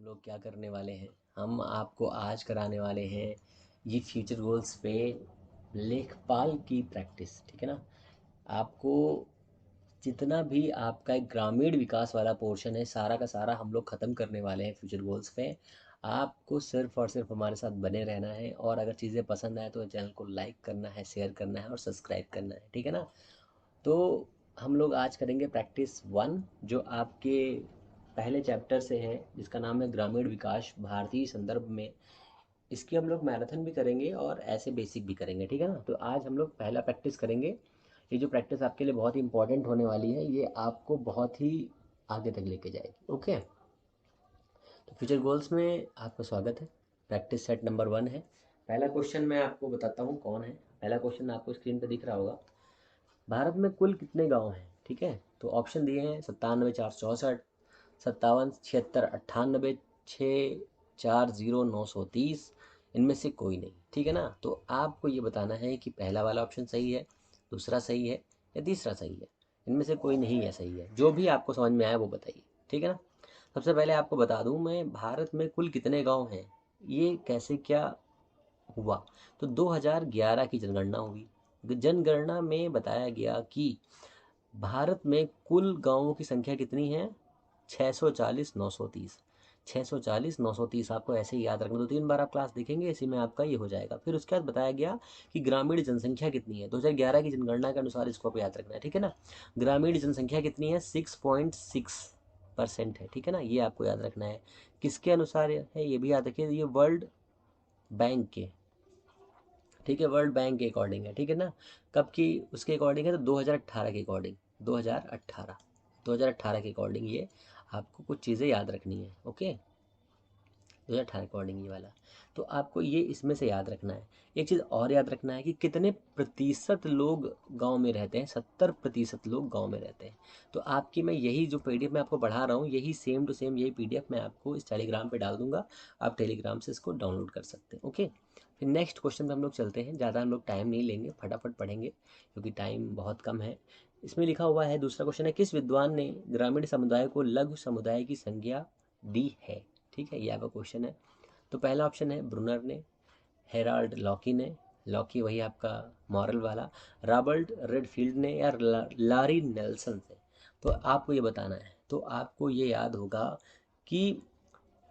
लोग क्या करने वाले हैं, हम आपको आज कराने वाले हैं ये फ्यूचर गोल्स पे लेखपाल की प्रैक्टिस। ठीक है ना। आपको जितना भी आपका एक ग्रामीण विकास वाला पोर्शन है, सारा का सारा हम लोग ख़त्म करने वाले हैं फ्यूचर गोल्स पे। आपको सिर्फ और सिर्फ हमारे साथ बने रहना है, और अगर चीज़ें पसंद आए तो चैनल को लाइक करना है, शेयर करना है और सब्सक्राइब करना है। ठीक है ना। तो हम लोग आज करेंगे प्रैक्टिस 1, जो आपके पहले चैप्टर से है, जिसका नाम है ग्रामीण विकास भारतीय संदर्भ में। इसकी हम लोग मैराथन भी करेंगे और ऐसे बेसिक भी करेंगे। ठीक है ना। तो आज हम लोग पहला प्रैक्टिस करेंगे। ये जो प्रैक्टिस आपके लिए बहुत ही इंपॉर्टेंट होने वाली है, ये आपको बहुत ही आगे तक लेके जाएगी। ओके। तो फ्यूचर गोल्स में आपका स्वागत है। प्रैक्टिस सेट नंबर 1 है। पहला क्वेश्चन मैं आपको बताता हूँ कौन है। पहला क्वेश्चन आपको स्क्रीन पर दिख रहा होगा। भारत में कुल कितने गांव हैं? ठीक है। तो ऑप्शन दिए हैं 97,464, 57, 76, 98, 640, 930। इनमें से कोई नहीं। ठीक है ना। तो आपको ये बताना है कि पहला वाला ऑप्शन सही है, दूसरा सही है या तीसरा सही है। इनमें से कोई नहीं है सही है। जो भी आपको समझ में आया वो बताइए। ठीक है ना। सबसे पहले आपको बता दूं मैं, भारत में कुल कितने गांव हैं, ये कैसे क्या हुआ। तो 2011 की जनगणना हुई। जनगणना में बताया गया कि भारत में कुल गांवों की संख्या कितनी है? 640,930। 640,930 आपको ऐसे ही याद रखना। 2-3 बार आप क्लास देखेंगे, इसी में आपका ये हो जाएगा। फिर उसके बाद बताया गया कि ग्रामीण जनसंख्या कितनी है। 2011 की जनगणना के अनुसार इसको आप याद रखना है। ठीक है ना। ग्रामीण जनसंख्या कितनी है? 6.6% है। ठीक है ना। ये आपको याद रखना है। किसके अनुसार है ये भी याद रखिए, ये वर्ल्ड बैंक के, ठीक है, वर्ल्ड बैंक के अकॉर्डिंग है। ठीक है ना। कब की उसके अकॉर्डिंग है? तो 2018 के अकॉर्डिंग। 2018 2018 के अकॉर्डिंग ये आपको कुछ चीज़ें याद रखनी है। ओके। 2018 अकॉर्डिंग ये वाला। तो आपको ये इसमें से याद रखना है। एक चीज़ और याद रखना है कि कितने प्रतिशत लोग गांव में रहते हैं। 70% लोग गांव में रहते हैं। तो आपकी मैं यही जो पीडीएफ मैं आपको पढ़ा रहा हूँ, यही सेम टू सेम यही पीडीएफ मैं आपको इस टेलीग्राम पे डाल दूंगा। आप टेलीग्राम से इसको डाउनलोड कर सकते हैं। ओके। फिर नेक्स्ट क्वेश्चन पे हम लोग चलते हैं। ज़्यादा हम लोग टाइम नहीं लेंगे, फटाफट पढ़ेंगे क्योंकि टाइम बहुत कम है। इसमें लिखा हुआ है, दूसरा क्वेश्चन है, किस विद्वान ने ग्रामीण समुदाय को लघु समुदाय की संज्ञा दी है? ठीक है, ये आपका क्वेश्चन है। तो पहला ऑप्शन है ब्रुनर ने, हेराल्ड लॉकी ने, लॉकी वही आपका मॉरल वाला, रॉबर्ट रेडफील्ड ने, या लारी नेल्सन से। तो आपको ये बताना है। तो आपको ये याद होगा कि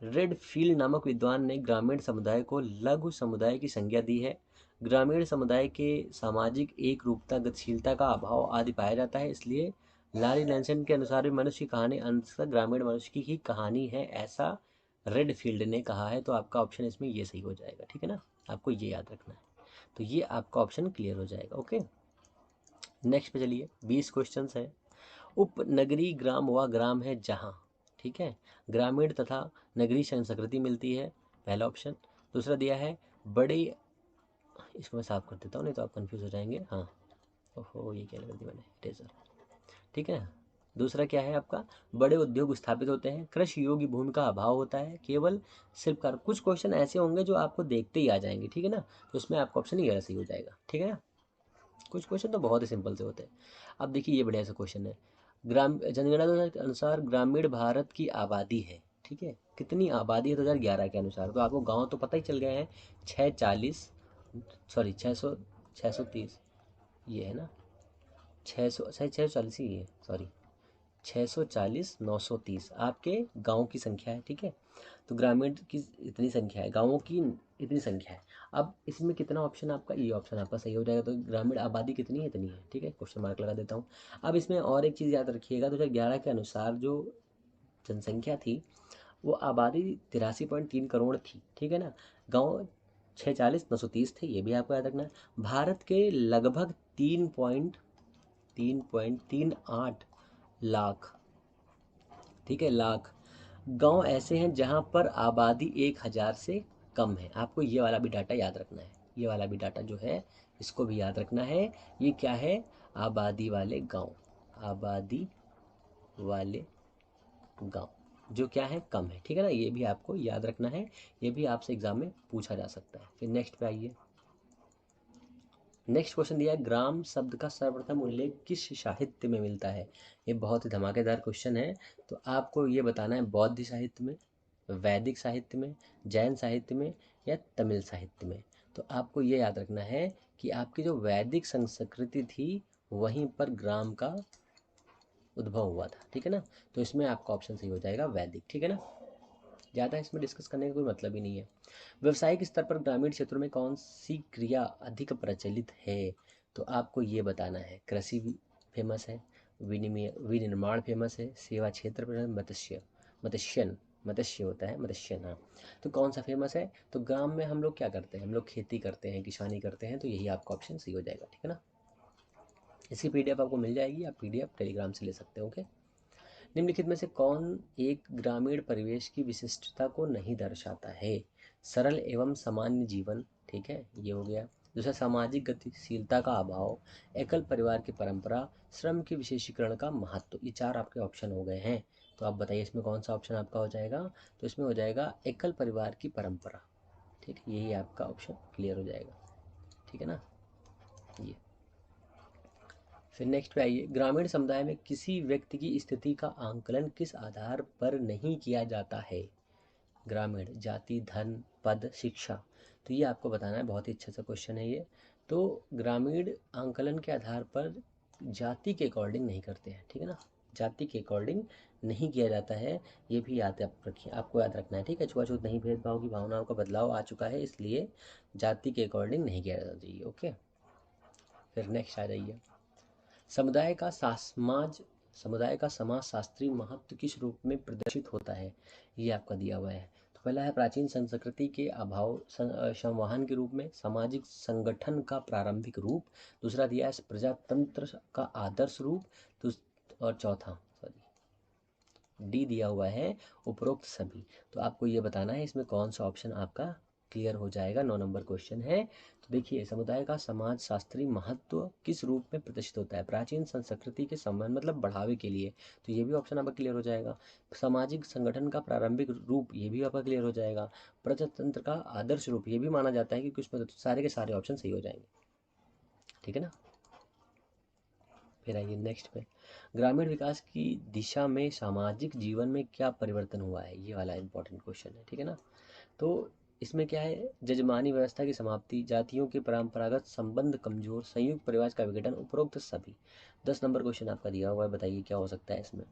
रेडफील्ड नामक विद्वान ने ग्रामीण समुदाय को लघु समुदाय की संज्ञा दी है। ग्रामीण समुदाय के सामाजिक एक रूपता, गतिशीलता का अभाव आदि पाया जाता है, इसलिए लारी नेल्सन के अनुसार भी मनुष्य की कहानी अंततः ग्रामीण मनुष्य की ही कहानी है, ऐसा रेडफील्ड ने कहा है। तो आपका ऑप्शन इसमें ये सही हो जाएगा। ठीक है ना। आपको ये याद रखना है। तो ये आपका ऑप्शन क्लियर हो जाएगा। ओके। नेक्स्ट पे चलिए। 20 क्वेश्चन है। उपनगरीय ग्राम वह ग्राम है जहाँ, ठीक है, ग्रामीण तथा नगरीय संस्कृति मिलती है। पहला ऑप्शन। दूसरा दिया है बड़े, इसको मैं साफ कर देता हूँ नहीं तो आप कंफ्यूज हो जाएंगे। हाँ, ओहो ये क्या लगा दी मैंने, इरेजर। ठीक है। दूसरा क्या है आपका? बड़े उद्योग स्थापित होते हैं, कृषि योग्य भूमि का अभाव होता है, केवल शिल्पकार। कुछ क्वेश्चन ऐसे होंगे जो आपको देखते ही आ जाएंगे। ठीक है ना। तो उसमें आपका ऑप्शन ही सही हो जाएगा। ठीक है ना। कुछ क्वेश्चन तो बहुत ही सिंपल से होते हैं। अब देखिए ये बढ़िया सा क्वेश्चन है। जनगणना के अनुसार ग्रामीण भारत की आबादी है, ठीक है, कितनी आबादी है 2011 के अनुसार? तो आपको गांव तो पता ही चल गए हैं। 640, सॉरी 600, 630, ये है ना, 600, 640 ही है, सॉरी, 640,930 आपके गांव की संख्या है। ठीक है। तो ग्रामीण की इतनी संख्या है, गांवों की इतनी संख्या है। अब इसमें कितना ऑप्शन आपका, ये ऑप्शन आपका सही हो जाएगा। तो ग्रामीण आबादी कितनी है? इतनी है। ठीक है, क्वेश्चन मार्क लगा देता हूँ। अब इसमें और एक चीज़ याद रखिएगा, 2011 के अनुसार जो जनसंख्या थी वो आबादी 83.3 करोड़ थी। ठीक है ना। गाँव 640,930 थे, ये भी आपको याद रखना है। भारत के लगभग 3.38 लाख, ठीक है, लाख गांव ऐसे हैं जहां पर आबादी 1,000 से कम है। आपको ये वाला भी डाटा याद रखना है। ये वाला भी डाटा जो है इसको भी याद रखना है। ये क्या है? आबादी वाले गांव, आबादी वाले गांव जो क्या है, कम है। ठीक है ना। ये भी आपको याद रखना है। ये भी आपसे एग्जाम में पूछा जा सकता है। फिर नेक्स्ट पे आइए। नेक्स्ट क्वेश्चन दिया है, ग्राम शब्द का सर्वप्रथम उल्लेख किस साहित्य में मिलता है? ये बहुत ही धमाकेदार क्वेश्चन है। तो आपको ये बताना है बौद्ध साहित्य में, वैदिक साहित्य में, जैन साहित्य में या तमिल साहित्य में। तो आपको ये याद रखना है कि आपकी जो वैदिक संस्कृति थी वहीं पर ग्राम का उद्भव हुआ था, ठीक है ना। तो इसमें आपका ऑप्शन सही हो जाएगा वैदिक, ठीक है ना। ज़्यादा इसमें डिस्कस करने का कोई मतलब ही नहीं है। व्यवसायिक स्तर पर ग्रामीण क्षेत्रों में कौन सी क्रिया अधिक प्रचलित है? तो आपको ये बताना है। कृषि फेमस है, विनिर्माण फेमस है, सेवा क्षेत्र पर मत्स्यन मत्स्य होता है, मत्स्यन, हाँ। तो कौन सा फेमस है? तो ग्राम में हम लोग क्या करते हैं? हम लोग खेती करते हैं, किसानी करते हैं, तो यही आपका ऑप्शन सही हो जाएगा, ठीक है ना। इसकी पीडीएफ आपको मिल जाएगी, आप पीडीएफ टेलीग्राम से ले सकते हो, ओके। निम्नलिखित में से कौन एक ग्रामीण परिवेश की विशिष्टता को नहीं दर्शाता है? सरल एवं सामान्य जीवन, ठीक है, ये हो गया। दूसरा, सामाजिक गतिशीलता का अभाव, एकल परिवार की परंपरा, श्रम के विशेषीकरण का महत्व। ये चार आपके ऑप्शन हो गए हैं। तो आप बताइए इसमें कौन सा ऑप्शन आपका हो जाएगा? तो इसमें हो जाएगा एकल परिवार की परंपरा, ठीक है, यही आपका ऑप्शन क्लियर हो जाएगा, ठीक है ना। ये फिर नेक्स्ट पे आइए। ग्रामीण समुदाय में किसी व्यक्ति की स्थिति का आंकलन किस आधार पर नहीं किया जाता है? ग्रामीण, जाति, धन, पद, शिक्षा। तो ये आपको बताना है, बहुत ही अच्छा सा क्वेश्चन है ये। तो ग्रामीण आंकलन के आधार पर जाति के अकॉर्डिंग नहीं करते हैं, ठीक है ना। जाति के अकॉर्डिंग नहीं किया जाता है, ये भी याद आप रखिए, आपको याद रखना है, ठीक है। छुआछूत नहीं, भेदभाव की भावनाओं का बदलाव आ चुका है, इसलिए जाति के अकॉर्डिंग नहीं किया जाना चाहिए, ओके। फिर नेक्स्ट आ जाइए। समुदाय का समाज समुदाय का समाज शास्त्रीय महत्व किस रूप में प्रदर्शित होता है? ये आपका दिया हुआ है। तो पहला है प्राचीन संस्कृति के अभाव संवहन के रूप में, सामाजिक संगठन का प्रारंभिक रूप। दूसरा दिया है प्रजातंत्र का आदर्श रूप। और चौथा, सॉरी, डी दिया हुआ है उपरोक्त सभी। तो आपको ये बताना है इसमें कौन सा ऑप्शन आपका क्लियर हो जाएगा। 9 नंबर क्वेश्चन है। तो देखिए, समुदाय का समाज शास्त्रीय महत्व किस रूप में प्रदर्शित होता है? प्राचीन संस्कृति के संबंध मतलब बढ़ावे के लिए, तो ये भी ऑप्शन आपका क्लियर हो जाएगा। सामाजिक संगठन का प्रारंभिक रूप, ये भी आपका क्लियर हो जाएगा। प्रजातंत्र का आदर्श रूप, ये भी माना जाता है कि कुछ सारे के सारे ऑप्शन सही हो जाएंगे, ठीक है ना। फिर आइए नेक्स्ट पे। ग्रामीण विकास की दिशा में सामाजिक जीवन में क्या परिवर्तन हुआ है? ये वाला इंपॉर्टेंट क्वेश्चन है, ठीक है ना। तो इसमें क्या है? जजमानी व्यवस्था की समाप्ति, जातियों के परंपरागत संबंध कमजोर, संयुक्त परिवार का विघटन, उपरोक्त सभी। 10 नंबर क्वेश्चन आपका दिया हुआ है, बताइए क्या हो सकता है इसमें।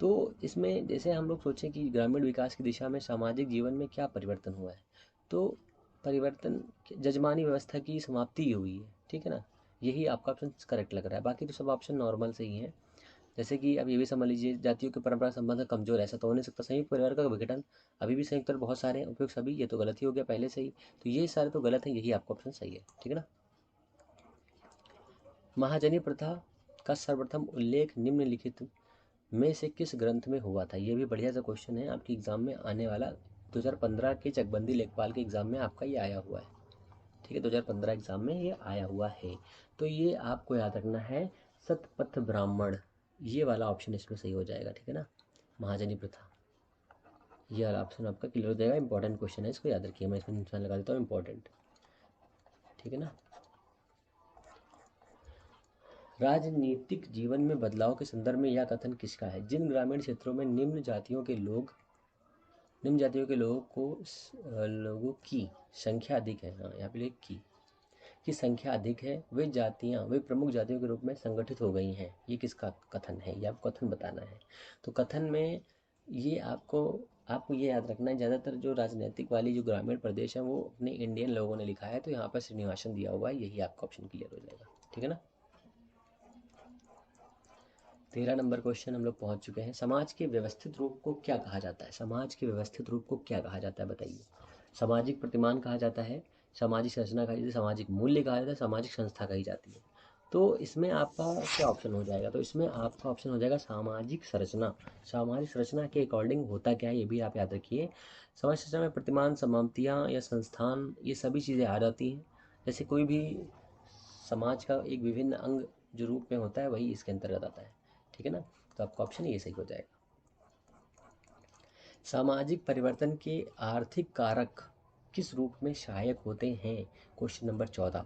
तो इसमें जैसे हम लोग सोचें कि ग्रामीण विकास की दिशा में सामाजिक जीवन में क्या परिवर्तन हुआ है, तो परिवर्तन जजमानी व्यवस्था की समाप्ति हुई है, ठीक है ना। यही आपका ऑप्शन करेक्ट लग रहा है, बाकी तो सब ऑप्शन नॉर्मल से ही हैं। जैसे कि अब ये भी समझ लीजिए, जातियों के परंपरा संबंध कमजोर, ऐसा तो हो नहीं सकता। संयुक्त परिवार का विघटन, अभी भी संयुक्त परिवार बहुत सारे हैं, उपयोग सभी, ये तो गलत ही हो गया पहले से ही। तो ये सारे तो गलत है, यही आपका ऑप्शन सही है, ठीक है ना। महाजनी प्रथा का सर्वप्रथम उल्लेख निम्नलिखित में से किस ग्रंथ में हुआ था? ये भी बढ़िया सा क्वेश्चन है, आपके एग्जाम में आने वाला। 2015 के चकबंदी लेखपाल के एग्जाम में आपका ये आया हुआ है, ठीक है। 2015 एग्जाम में ये आया हुआ है। तो ये आपको याद रखना है, सतपथ ब्राह्मण, ये वाला ऑप्शन इसमें सही हो जाएगा, ठीक है ना। महाजनी प्रथा, ये वाला ऑप्शन आपका क्लियर हो जाएगा। इंपॉर्टेंट क्वेश्चन है, इसको याद रखिए, मैं इसमें निशान लगा देता हूँ, इंपॉर्टेंट, ठीक है ना। राजनीतिक जीवन में बदलाव के संदर्भ में यह कथन किसका है? जिन ग्रामीण क्षेत्रों में निम्न जातियों के लोगों की संख्या अधिक है, हाँ यहाँ पे लिख की संख्या अधिक है, वे प्रमुख जातियों के रूप में संगठित हो गई हैं। ये किसका कथन है? ये आपको कथन बताना है। तो कथन में ये आपको ये याद रखना है, ज़्यादातर जो राजनीतिक वाली जो ग्रामीण प्रदेश है वो अपने इंडियन लोगों ने लिखा है, तो यहाँ पर श्रीनिवासन दिया हुआ है, यही आपका ऑप्शन क्लियर हो जाएगा, ठीक है ना। 13 नंबर क्वेश्चन हम लोग पहुँच चुके हैं। समाज के व्यवस्थित रूप को क्या कहा जाता है? समाज के व्यवस्थित रूप को क्या कहा जाता है, बताइए। सामाजिक प्रतिमान कहा जाता है, सामाजिक संरचना कही जाती है, सामाजिक मूल्य कहा जाता है, सामाजिक संस्था कही जाती है। तो इसमें आपका क्या ऑप्शन हो जाएगा? तो इसमें आपका ऑप्शन हो जाएगा सामाजिक संरचना। सामाजिक संरचना के अकॉर्डिंग होता क्या है, ये भी आप याद रखिए। समाज संरचना में प्रतिमान, समाप्तियाँ या संस्थान, ये सभी चीज़ें आ जाती हैं। जैसे कोई भी समाज का एक विभिन्न अंग जो रूप में होता है, वही इसके अंतर्गत आता है, ठीक है ना। तो आपका ऑप्शन ये सही हो जाएगा। सामाजिक परिवर्तन के आर्थिक कारक किस रूप में सहायक होते हैं? Question number 14।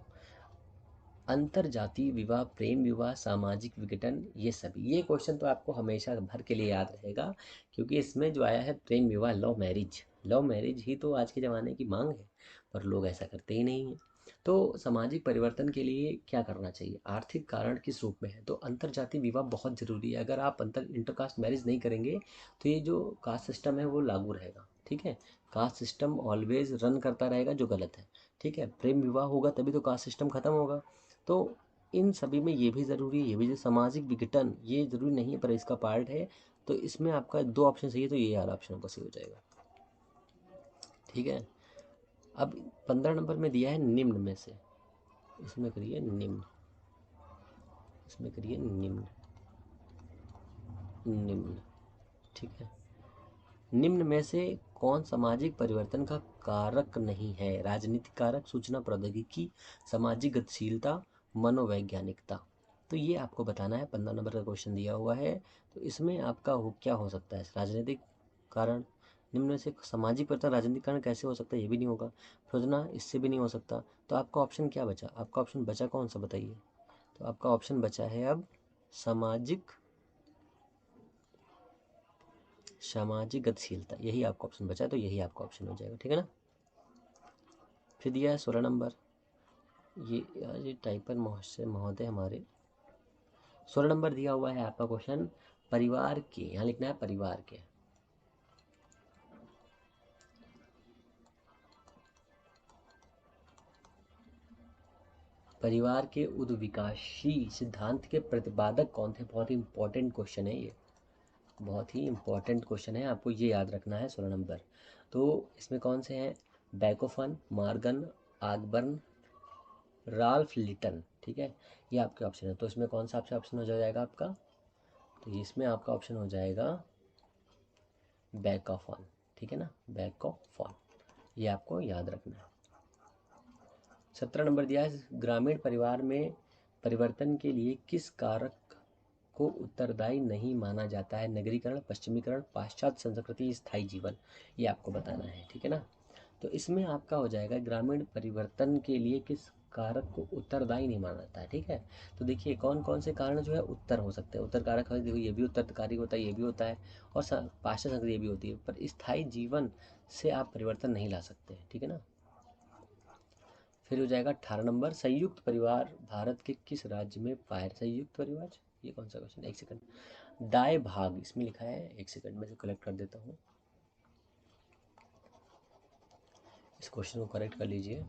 अंतर जातीय विवाह, प्रेम विवाह, सामाजिक विघटन, ये सभी। ये क्वेश्चन तो आपको हमेशा भर के लिए याद रहेगा, क्योंकि इसमें जो आया है प्रेम विवाह, लव मैरिज। लव मैरिज ही तो आज के ज़माने की मांग है, पर लोग ऐसा करते ही नहीं हैं। तो सामाजिक परिवर्तन के लिए क्या करना चाहिए, आर्थिक कारण किस रूप में है, तो अंतर जातीय विवाह बहुत ज़रूरी है। अगर आप इंटरकास्ट मैरिज नहीं करेंगे तो ये जो कास्ट सिस्टम है वो लागू रहेगा, ठीक है। कास्ट सिस्टम ऑलवेज रन करता रहेगा, जो गलत है, ठीक है। प्रेम विवाह होगा तभी तो कास्ट सिस्टम खत्म होगा। तो इन सभी में ये भी ज़रूरी है, ये भी जो सामाजिक विघटन, ये ज़रूरी नहीं है पर इसका पार्ट है। तो इसमें आपका दो ऑप्शन सही है, तो ये वाला ऑप्शन आपका सही हो जाएगा, ठीक है। अब 15 नंबर में दिया है निम्न में से, इसमें करिए निम्न, इसमें करिए निम्न, निम्न, ठीक है। निम्न में से कौन सामाजिक परिवर्तन का कारक नहीं है, राजनीतिक कारक, सूचना प्रौद्योगिकी, सामाजिक गतिशीलता, मनोवैज्ञानिकता। तो ये आपको बताना है, 15 नंबर का क्वेश्चन दिया हुआ है। तो इसमें आपका क्या हो सकता है, राजनीतिक कारण। निम्न में से सामाजिक परिवर्तन राजनीतिक कारण कैसे हो सकता है, ये भी नहीं होगा। योजना, इससे भी नहीं हो सकता। तो आपका ऑप्शन क्या बचा, आपका ऑप्शन बचा कौन सा बताइए। तो आपका ऑप्शन बचा है अब सामाजिक, सामाजिक गतिशीलता, यही आपका ऑप्शन बचा है, तो यही आपका ऑप्शन हो जाएगा, ठीक है ना। फिर दिया है 16 नंबर, ये टाइपर महोदय हमारे। 16 नंबर दिया हुआ है आपका क्वेश्चन, परिवार के, यहाँ लिखना है परिवार के, परिवार के उद्विकासी सिद्धांत के प्रतिपादक कौन थे। बहुत ही इंपॉर्टेंट क्वेश्चन है ये, बहुत ही इंपॉर्टेंट क्वेश्चन है, आपको ये याद रखना है 16 नंबर। तो इसमें कौन से हैं, बैकोफन, मार्गन, आगबर्न, राल्फ लिटन, ठीक है। ये आपके ऑप्शन है। तो इसमें कौन सा आपसे ऑप्शन हो जाएगा आपका, तो इसमें आपका ऑप्शन हो जाएगा बैक ऑफ ऑन, ठीक है ना, बैक ऑफ ऑन, ये आपको याद रखना है। 17 नंबर दिया है, ग्रामीण परिवार में परिवर्तन के लिए किस कारक को उत्तरदायी नहीं माना जाता है, नगरीकरण, पश्चिमीकरण, पाश्चात्य संस्कृति, स्थायी जीवन, ये आपको बताना है, ठीक है ना। तो इसमें आपका हो जाएगा ग्रामीण परिवर्तन के लिए किस कारक को उत्तरदायी नहीं माना जाता है, ठीक है। तो देखिए कौन कौन से कारण जो है उत्तर हो सकते हैं, उत्तर कारक है, देखो ये भी उत्तरकारी होता है, ये भी होता है, और पाश्चात्य संस्कृति ये भी होती है, पर स्थायी जीवन से आप परिवर्तन नहीं ला सकते, ठीक है ना। फिर हो जाएगा 18 नंबर, संयुक्त परिवार भारत के किस राज्य में पाया, संयुक्त परिवार, ये कौन सा क्वेश्चन, एक सेकंड, दाएं भाग इसमें लिखा है, एक सेकंड में से कलेक्ट कर देता हूँ, इस क्वेश्चन को करेक्ट कर लीजिए।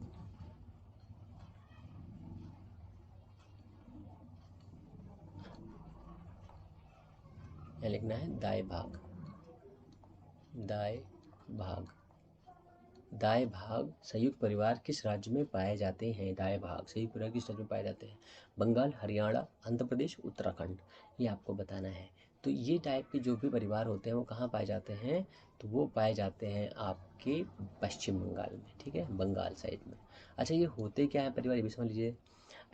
यहाँ लिखना है दाएं भाग, दाएं भाग, दाएं भाग संयुक्त परिवार किस राज्य में पाए जाते हैं, दाएं भाग संयुक्त परिवार किस राज्य में पाए जाते हैं, बंगाल, हरियाणा, आंध्र प्रदेश, उत्तराखंड, ये आपको बताना है। तो ये टाइप के जो भी परिवार होते हैं वो कहाँ पाए जाते हैं, तो वो पाए जाते हैं आपके पश्चिम बंगाल में, ठीक है, बंगाल साइड में। अच्छा, ये होते क्या है परिवार, ये भी समझ लीजिए।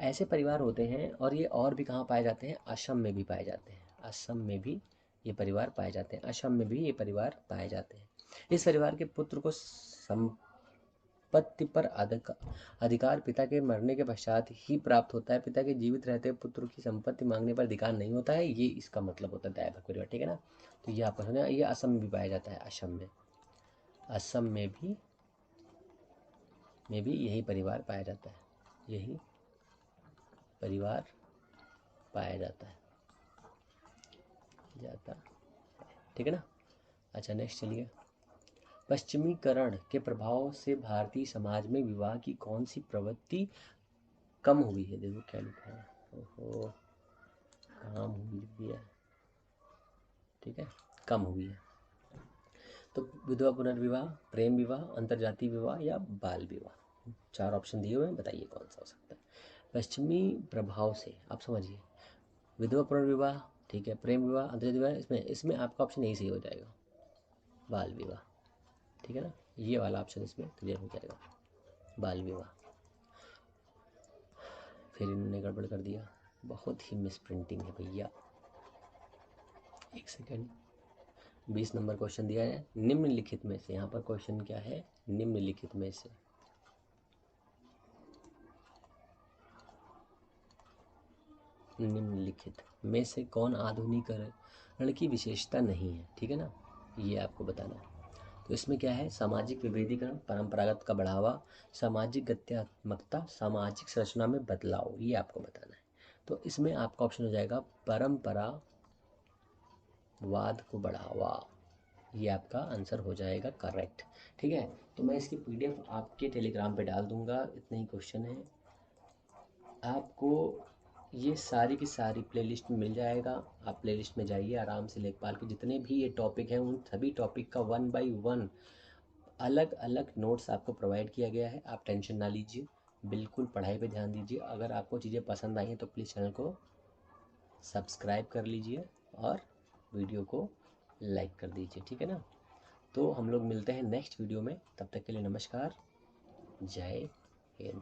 ऐसे परिवार होते हैं, और ये और भी कहाँ पाए जाते हैं, असम में भी पाए जाते हैं, असम में भी ये परिवार पाए जाते हैं, असम में भी ये परिवार पाए जाते हैं। इस परिवार के पुत्र को संपत्ति पर अधिकार पिता के मरने के पश्चात ही प्राप्त होता है, पिता के जीवित रहते पुत्र की संपत्ति मांगने पर अधिकार नहीं होता है, ये इसका मतलब होता है दायभाग परिवार, ठीक है ना। तो ये आपको समझना, ये असम में भी पाया जाता है, असम में, असम में भी यही परिवार पाया जाता है, यही परिवार पाया जाता, ठीक है ना। अच्छा नेक्स्ट चलिए, पश्चिमीकरण के प्रभाव से भारतीय समाज में विवाह की कौन सी प्रवृत्ति कम हुई है, देखो क्या लिखा है, ओहो काम हुई है, ठीक है, कम हुई है। तो विधवा पुनर्विवाह, प्रेम विवाह, अंतर्जातीय विवाह या बाल विवाह, चार ऑप्शन दिए हुए हैं, बताइए कौन सा हो सकता है। पश्चिमी प्रभाव से, आप समझिए, विधवा पुनर्विवाह, ठीक है, प्रेम विवाह, अंतर्जातीय विवाह, इसमें इसमें आपका ऑप्शन यही सही हो जाएगा, बाल विवाह, ठीक है ना, ये वाला ऑप्शन इसमें क्लियर हो जाएगा, बाल विवाह। फिर इन्होंने गड़बड़ कर दिया, बहुत ही मिस प्रिंटिंग है भैया, एक सेकेंड। 20 नंबर क्वेश्चन दिया है, निम्नलिखित में से, यहाँ पर क्वेश्चन क्या है, निम्नलिखित में से निम्नलिखित में से कौन आधुनिकीकरण की विशेषता नहीं है, ठीक है ना, ये आपको बताना है। तो इसमें क्या है, सामाजिक विभेदीकरण, परंपरागत का बढ़ावा, सामाजिक गत्यात्मकता, सामाजिक संरचना में बदलाव, ये आपको बताना है। तो इसमें आपका ऑप्शन हो जाएगा परंपरावाद को बढ़ावा, ये आपका आंसर हो जाएगा करेक्ट। ठीक है, तो मैं इसकी पीडीएफ आपके टेलीग्राम पे डाल दूंगा। इतने ही क्वेश्चन है, आपको ये सारी की सारी प्लेलिस्ट में मिल जाएगा। आप प्लेलिस्ट में जाइए आराम से, लेखपाल के जितने भी ये टॉपिक हैं उन सभी टॉपिक का 1 बाय 1 अलग अलग नोट्स आपको प्रोवाइड किया गया है। आप टेंशन ना लीजिए, बिल्कुल पढ़ाई पे ध्यान दीजिए। अगर आपको चीज़ें पसंद आई हैं तो प्लीज़ चैनल को सब्सक्राइब कर लीजिए और वीडियो को लाइक कर दीजिए, ठीक है ना। तो हम लोग मिलते हैं नेक्स्ट वीडियो में, तब तक के लिए नमस्कार, जय हिंद।